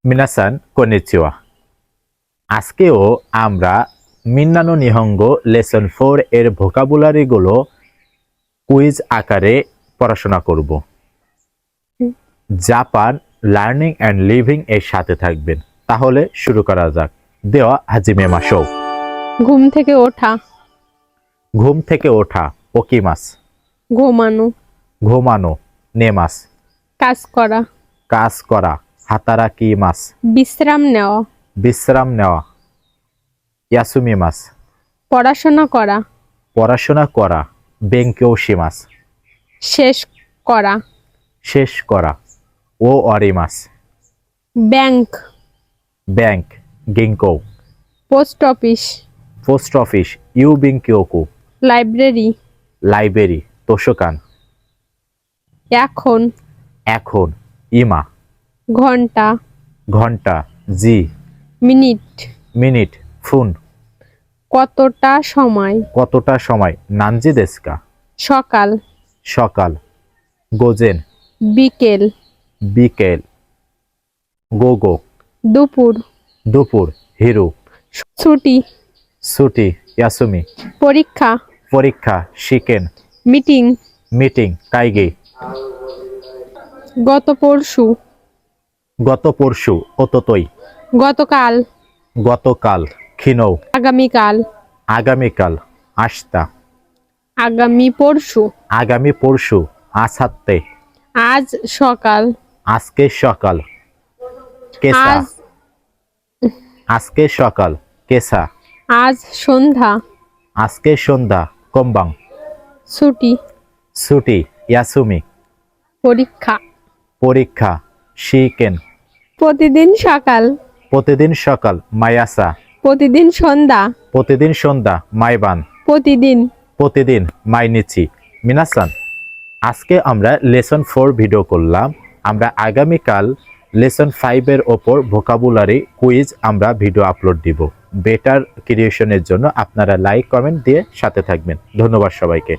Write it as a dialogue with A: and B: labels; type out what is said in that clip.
A: মিনাসান কনিচিওয়া। আজকেও আমরা মিন্নানো নিহঙ্গো লেসন 4 এর ভোকাবুলারিগুলো কুইজ আকারে পড়াশোনা করব। জাপান লার্নিং অ্যান্ড লিভিং এর সাথে থাকবেন। তাহলে শুরু করা যাক। দেওয়া হাজিমে মাসো।
B: ঘুম থেকে ওঠা,
A: ঘুম থেকে ওঠা ওকিমাস।
B: ঘুমানো,
A: ঘুমানো নেমাস।
B: কাজ করা,
A: কাজ করা হাতারাকিমাস।
B: বিশ্রাম নেওয়া,
A: বিশ্রাম নেওয়া ইয়াসুমিমাস।
B: পড়াশোনা করা,
A: পড়াশোনা করা বেঙ্কিওশিমাস।
B: শেষ করা,
A: শেষ করা ও অরিমাস।
B: ব্যাংক,
A: ব্যাংক গিঙ্কো।
B: পোস্ট অফিস,
A: পোস্ট অফিস ইউবিঙ্কিওকু।
B: লাইব্রেরি,
A: লাইব্রেরি তোষকান।
B: এখন,
A: এখন ইমা।
B: ঘন্টা,
A: ঘন্টা জি।
B: Minute,
A: minute ফুন।
B: কতটা সময়,
A: কতটা সময় নানজি দেস্কা।
B: সকাল,
A: সকাল গোজেন।
B: বিকেল,
A: বিকেল গোগো।
B: দুপুর,
A: দুপুর হিরু।
B: ছুটি,
A: ছুটি ইয়াসুমি।
B: পরীক্ষা,
A: পরীক্ষা শিকেন।
B: Meeting,
A: meeting কাইগে।
B: গত পরশু,
A: গত পরশু অততই।
B: গতকাল,
A: গতকাল খিনৌ।
B: আগামীকাল,
A: আগামীকাল আস্তা।
B: আগামী পরশু,
A: আগামী পরশু আসাত্তে।
B: আজ সকাল,
A: আজকে সকাল কেসা।
B: আজ,
A: আজকে সকাল কেসা।
B: আজ সন্ধ্যা,
A: আজকে সন্ধ্যা কম্বাং।
B: ছুটি,
A: ছুটি ইয়াসুমি।
B: পরীক্ষা,
A: পরীক্ষা শিকেন।
B: প্রতিদিন সকাল,
A: প্রতিদিন সকাল মায়াসা।
B: প্রতিদিন সন্ধ্যা,
A: প্রতিদিন সন্ধ্যা মাইবান।
B: প্রতিদিন।
A: প্রতিদিন মাইনিচি। মিনাসান আজকে আমরা লেসন 4 ভিডিও করলাম। আমরা আগামীকাল লেসন 5 এর ওপর ভোকাবুলারি কুইজ আমরা ভিডিও আপলোড দিব। বেটার ক্রিয়েশনের জন্য আপনারা লাইক কমেন্ট দিয়ে সাথে থাকবেন। ধন্যবাদ সবাইকে।